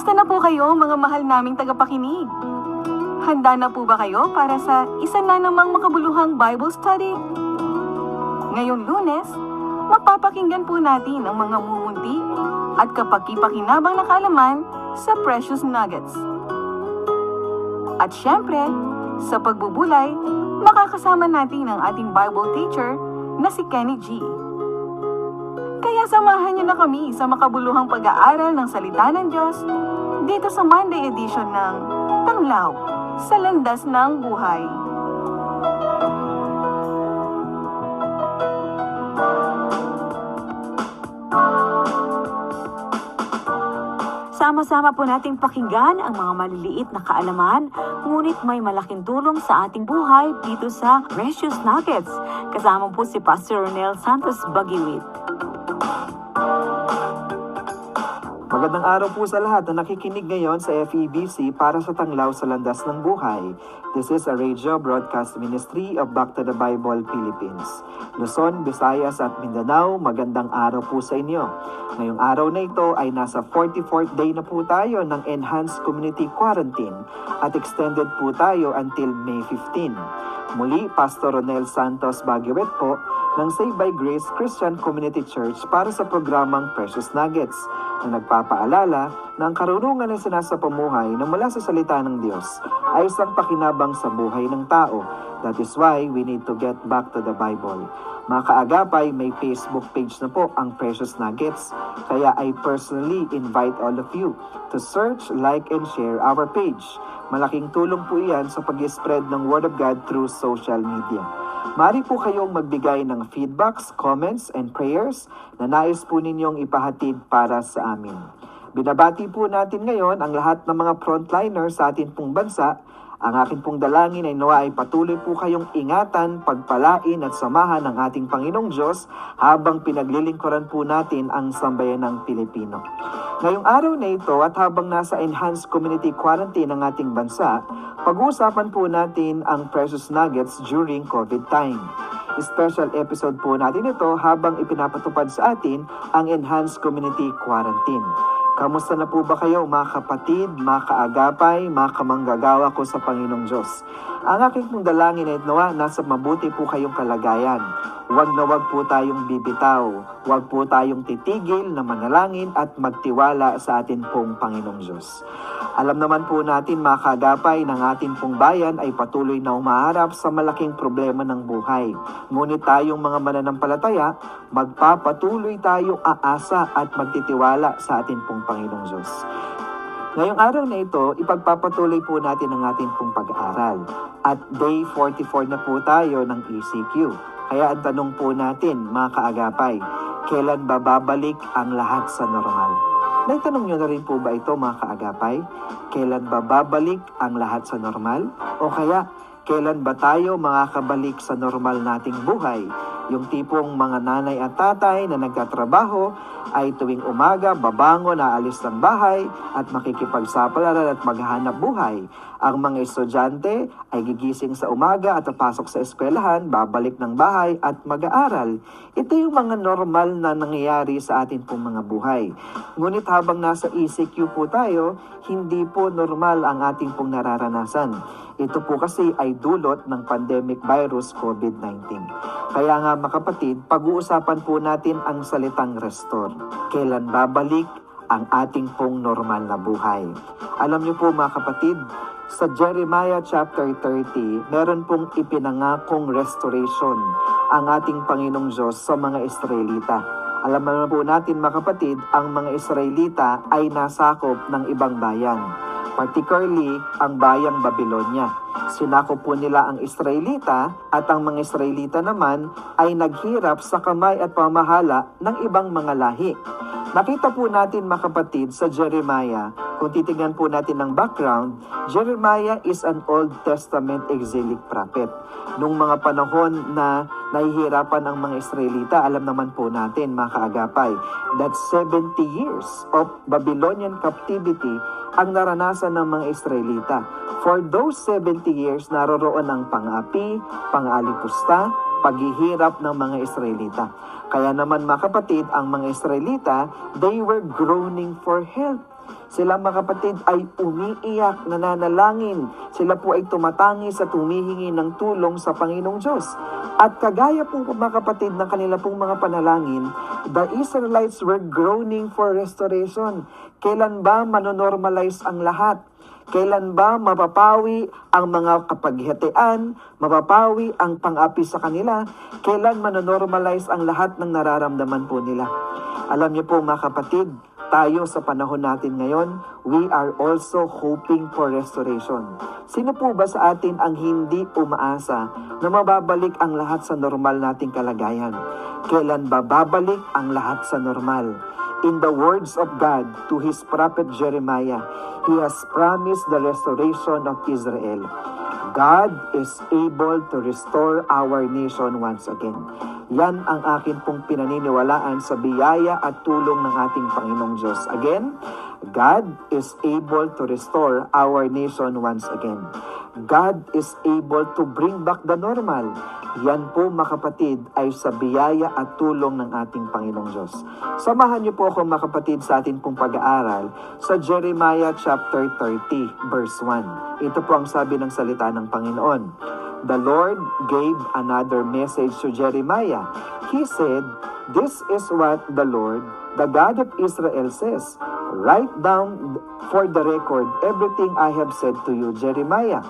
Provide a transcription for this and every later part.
Kamusta na po kayo mga mahal naming tagapakinig? Handa na po ba kayo para sa isa na namang makabuluhang Bible study? Ngayong Lunes, mapapakinggan po natin ang mga mumunti at kapaki-pakinabang na kaalaman sa Precious Nuggets. At syempre, sa pagbubulay, makakasama natin ang ating Bible teacher na si Kenny G. Kaya samahan niyo na kami sa makabuluhang pag-aaral ng Salita ng Diyos dito sa Monday edition ng Tanglaw sa Landas ng Buhay. Sama-sama po nating pakinggan ang mga maliliit na kaalaman, ngunit may malaking tulong sa ating buhay dito sa Precious Nuggets. Kasama po si Pastor Ronel Santos Bagiwit. Magandang araw po sa lahat na nakikinig ngayon sa FEBC para sa Tanglaw sa Landas ng Buhay. This is a radio broadcast ministry of Back to the Bible Philippines. Luzon, Visayas at Mindanao, magandang araw po sa inyo. Ngayong araw na ito ay nasa 44th day na po tayo ng Enhanced Community Quarantine at extended po tayo until May 15. Muli, Pastor Ronel Santos Bagiwet po ng Save by Grace Christian Community Church para sa programang Precious Nuggets na nagpapaalala na ang karunungan na sinasapamuhay na mula sa salita ng Diyos ay isang pakinabang sa buhay ng tao. That is why we need to get back to the Bible. Mga kaagapay, may Facebook page na po ang Precious Nuggets. Kaya I personally invite all of you to search, like, and share our page. Malaking tulong po iyan sa pag-spread ng Word of God through social media. Maaari po kayong magbigay ng feedbacks, comments, and prayers na nais po ninyong ipahatid para sa amin. Binabati po natin ngayon ang lahat ng mga frontliners sa atin pong bansa. Ang akin pong dalangin ay nawa ay patuloy po kayong ingatan, pagpalain at samahan ng ating Panginoong Diyos habang pinaglilingkuran po natin ang sambayan ng Pilipino. Ngayong araw na ito at habang nasa Enhanced Community Quarantine ang ating bansa, pag-uusapan po natin ang Precious Nuggets during COVID time. Special episode po natin ito habang ipinapatupad sa atin ang Enhanced Community Quarantine. Kamusta na po ba kayo mga kapatid, mga kaagapay, mga kamanggagawa ko sa Panginoong Diyos? Ang aking pong dalangin ay nawa nasa mabuti po kayong kalagayan. Huwag na huwag po tayong bibitaw. Huwag po tayong titigil na manalangin at magtiwala sa atin pong Panginoong Diyos. Alam naman po natin mga kaagapay ng ating pong bayan ay patuloy na umaharap sa malaking problema ng buhay. Ngunit tayong mga mananampalataya, magpapatuloy tayong aasa at magtitiwala sa ating pong Panginoong Diyos. Ngayong araw na ito, ipagpapatuloy po natin ang ating pong pag-aaral. At day 44 na po tayo ng ECQ. Kaya ang tanong po natin, mga kaagapay, kailan ba babalik ang lahat sa normal? Naitanong nyo na rin po ba ito mga kaagapay? Kailan ba babalik ang lahat sa normal? O kaya, kailan ba tayo makakabalik sa normal nating buhay? Yung tipong mga nanay at tatay na nagtatrabaho ay tuwing umaga, babangon, aalis ng bahay at makikipagsapalaran at maghahanap buhay. Ang mga estudyante ay gigising sa umaga at papasok sa eskwelahan, babalik ng bahay at mag-aaral. Ito yung mga normal na nangyayari sa atin pong mga buhay. Ngunit habang nasa ECQ po tayo, hindi po normal ang ating pong nararanasan. Ito po kasi ay dulot ng pandemic virus COVID-19. Kaya nga mga kapatid, pag-uusapan po natin ang salitang restore. Kailan babalik ang ating pong normal na buhay? Alam niyo po mga kapatid, sa Jeremiah chapter 30, meron pong ipinangakong restoration ang ating Panginoong Diyos sa mga Israelita. Alam naman po natin mga kapatid, ang mga Israelita ay nasakop ng ibang bayan. Particularly, ang bayang Babylonia. Sinakop po nila ang Israelita at ang mga Israelita naman ay naghirap sa kamay at pamahala ng ibang mga lahi. Nakita po natin mga kapatid sa Jeremiah, kung titignan po natin ang background, Jeremiah is an Old Testament exilic prophet. Nung mga panahon na nahihirapan ang mga Israelita, alam naman po natin mga kaagapay, that 70 years of Babylonian captivity ang naranasan ng mga Israelita. For those 70 years, naroroon ang pang-api, pang-alipusta, paghihirap ng mga Israelita. Kaya naman mga kapatid, ang mga Israelita, they were groaning for help. Sila mga kapatid ay umiiyak, nananalangin. Sila po ay tumatangis at humihingi ng tulong sa Panginoong Diyos. At kagaya po mga kapatid ng kanila pong mga panalangin, the Israelites were groaning for restoration. Kailan ba manonormalize ang lahat? Kailan ba mapapawi ang mga kapaghihatian, mapapawi ang pang-api sa kanila? Kailan manonormalize ang lahat ng nararamdaman po nila? Alam niyo po mga kapatid, tayo sa panahon natin ngayon, we are also hoping for restoration. Sino po ba sa atin ang hindi umaasa na mababalik ang lahat sa normal nating kalagayan? Kailan ba babalik ang lahat sa normal? In the words of God to His prophet Jeremiah, He has promised the restoration of Israel. God is able to restore our nation once again. Yan ang akin pong pinaniniwalaan sa biyaya at tulong ng ating Panginoong Diyos. Again, God is able to restore our nation once again. God is able to bring back the normal. Yan po mga kapatid ay sa biyaya at tulong ng ating Panginoong Diyos. Samahan niyo po ako mga kapatid sa ating pong pag-aaral sa Jeremiah chapter 30 verse 1. Ito po ang sabi ng salita ng Panginoon. The Lord gave another message to Jeremiah. He said, "This is what the Lord, the God of Israel says. Write down for the record everything I have said to you, Jeremiah.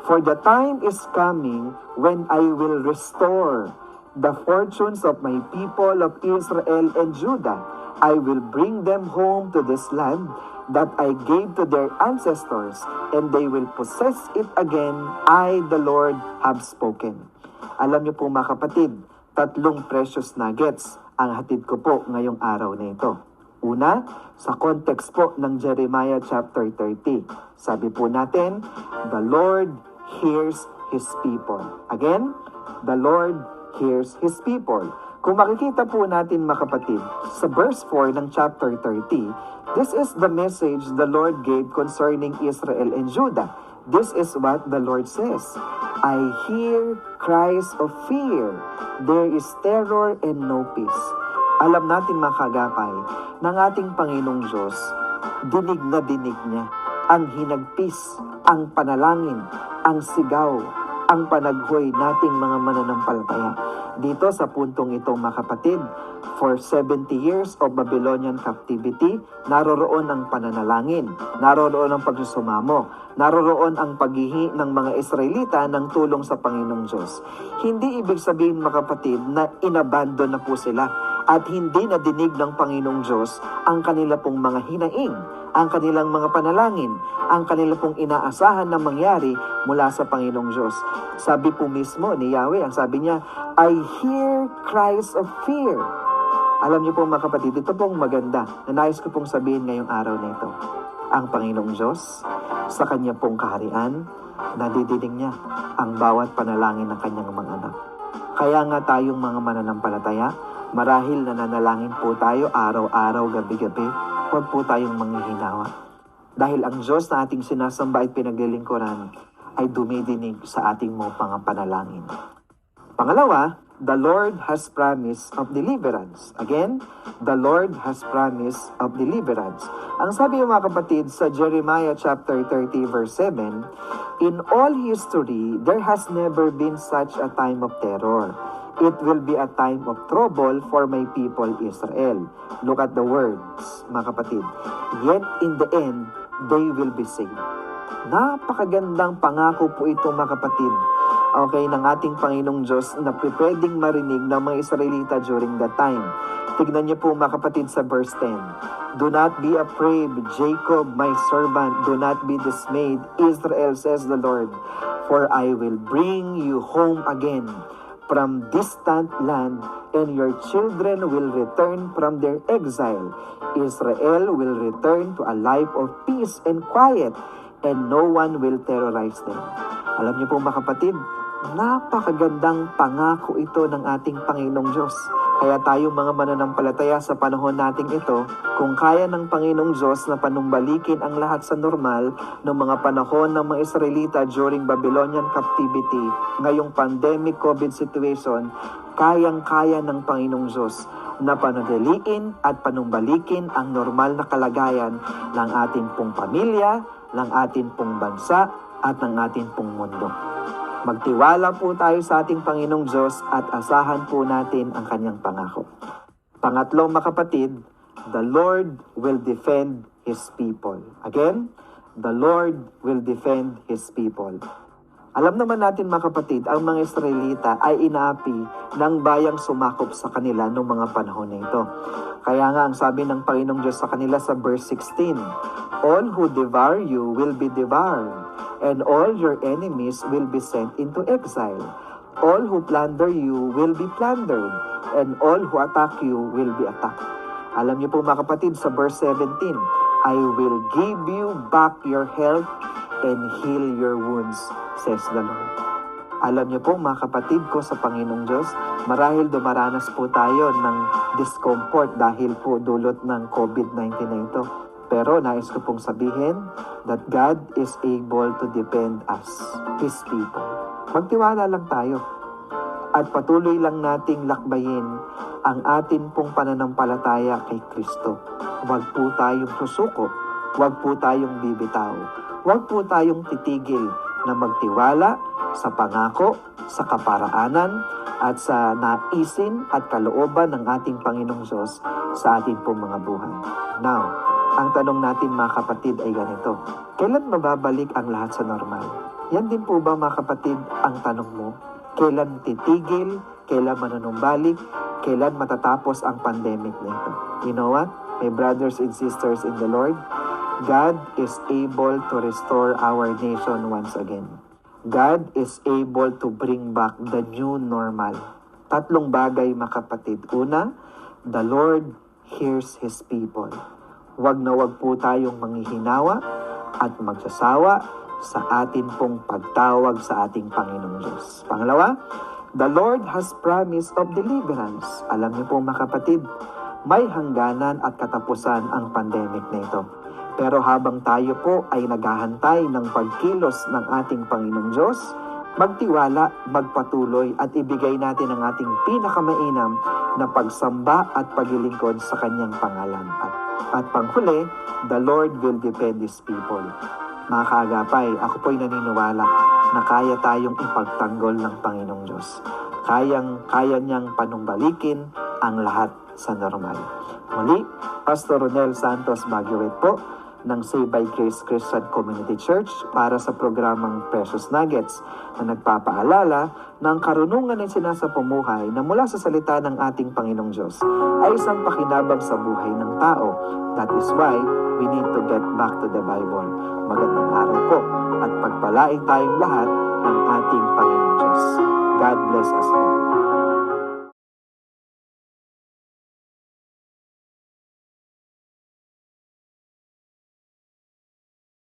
For the time is coming when I will restore the fortunes of my people of Israel and Judah. I will bring them home to this land that I gave to their ancestors, and they will possess it again. I, the Lord, have spoken." Alam niyo po mga kapatid, 3 precious nuggets ang hatid ko po ngayong araw na ito. Una, sa context po ng Jeremiah chapter 30. Sabi po natin, the Lord hears His people. Again, the Lord hears His people. Kung makikita po natin mga kapatid, sa verse 4 ng chapter 30, this is the message the Lord gave concerning Israel and Judah. This is what the Lord says. I hear cries of fear. There is terror and no peace. Alam natin mga kagapay, ng ating Panginoong Diyos, dinig na dinig niya ang hinagpis, ang panalangin, ang sigaw, ang panaghoy nating mga mananampalataya. Dito sa puntong ito mga kapatid, for 70 years of Babylonian captivity, naroroon ang pananalangin, naroroon ang pagsusumamo, naroroon ang paghihi ng mga Israelita ng tulong sa Panginoong Diyos. Hindi ibig sabihin mga kapatid na inabandon na po sila at hindi na dinig ng Panginoong Diyos ang kanila pong mga hinaing, ang kanilang mga panalangin, ang kanila pong inaasahan na mangyari mula sa Panginoong Diyos. Sabi po mismo ni Yahweh, ang sabi niya, I hear cries of fear. Alam niyo po mga kapatid, ito pong maganda na nais ko pong sabihin ngayong araw na ito. Ang Panginoong Diyos, sa Kanya pong kaharian, nadidinig niya ang bawat panalangin ng Kanyang mga anak. Kaya nga tayong mga mananampalataya, marahil nananalangin po tayo araw-araw, gabi-gabi, huwag po tayong manghihinawa. Dahil ang Diyos na ating sinasamba at pinaglilingkuran ay dumidinig sa ating mga panalangin. Pangalawa, the Lord has promise of deliverance. Again, the Lord has promise of deliverance. Ang sabi ng mga kapatid sa Jeremiah chapter 30 verse 7, in all history, there has never been such a time of terror. It will be a time of trouble for my people Israel. Look at the words, mga kapatid. Yet in the end, they will be saved. Napakagandang pangako po ito mga kapatid. Okay, ng ating Panginoong Diyos na pwedeng marinig ng mga Israelita during that time. Tignan niyo po mga kapatid sa verse 10. Do not be afraid, Jacob, my servant. Do not be dismayed, Israel, says the Lord. For I will bring you home again from distant land, and your children will return from their exile. Israel will return to a life of peace and quiet, and no one will terrorize them. Alam niyo po mga kapatid, napakagandang pangako ito ng ating Panginoong Diyos. Kaya tayong mga mananampalataya sa panahon nating ito, kung kaya ng Panginoong Diyos na panumbalikin ang lahat sa normal noong mga panahon ng mga Israelita during Babylonian captivity, ngayong pandemic COVID situation, kayang-kaya ng Panginoong Diyos na panadaliin at panumbalikin ang normal na kalagayan ng ating pong pamilya, ng ating pong bansa, at ng ating pong mundo. Magtiwala po tayo sa ating Panginoong Diyos at asahan po natin ang kanyang pangako. Pangatlo, mga kapatid, the Lord will defend His people. Again, the Lord will defend His people. Alam naman natin, mga kapatid, ang mga Israelita ay inaapi ng bayang sumakop sa kanila noong mga panahon na ito. Kaya nga ang sabi ng Panginoong Diyos sa kanila sa verse 16, all who devour you will be devoured, and all your enemies will be sent into exile. All who plunder you will be plundered, and all who attack you will be attacked. Alam niyo po, mga kapatid, sa verse 17, I will give you back your health and heal your wounds, says the Lord. Alam niyo po, mga kapatid ko sa Panginoong Diyos, marahil dumaranas po tayo ng discomfort dahil po dulot ng COVID-19 na ito. Pero nais ko pong sabihin that God is able to defend us, His people. Magtiwala lang tayo at patuloy lang nating lakbayin ang atin pong pananampalataya kay Kristo. Huwag po tayong susuko, huwag po tayong bibitaw, huwag po tayong titigil na magtiwala sa pangako, sa kaparaanan, at sa naisin at kalooban ng ating Panginoong Diyos sa ating pong mga buhay. Now, ang tanong natin, mga kapatid, ay ganito. Kailan mababalik ang lahat sa normal? Yan din po ba, mga kapatid, ang tanong mo? Kailan titigil? Kailan manunumbalik? Kailan matatapos ang pandemic na ito? You know what? My brothers and sisters in the Lord, God is able to restore our nation once again. God is able to bring back the new normal. Tatlong bagay, mga kapatid. Una, the Lord hears His people. Huwag na huwag po tayong manghihinawa at magsasawa sa atin pong pagtawag sa ating Panginoong Diyos. Pangalawa, the Lord has promise of deliverance. Alam niyo po, mga kapatid, may hangganan at katapusan ang pandemic na ito. Pero habang tayo po ay naghahantay ng pagkilos ng ating Panginoong Diyos, magtiwala, magpatuloy at ibigay natin ang ating pinakamainam na pagsamba at paglilingkod sa kanyang pangalan. At panghuli, the Lord will defend His people. Mga kaagapay, ako po'y naniniwala na kaya tayong ipagtanggol ng Panginoong Diyos. Kaya niyang panumbalikin ang lahat sa normal. Muli, Pastor Ronel Santos Baguio po ng Save by Grace Christian Community Church para sa programang Precious Nuggets na nagpapaalala na ang karunungan ng sinasapumuhay na mula sa salita ng ating Panginoong Diyos ay isang pakinabang sa buhay ng tao. That is why we need to get back to the Bible. Magandang araw po at pagpalain tayong lahat ng ating Panginoong Diyos. God bless us all.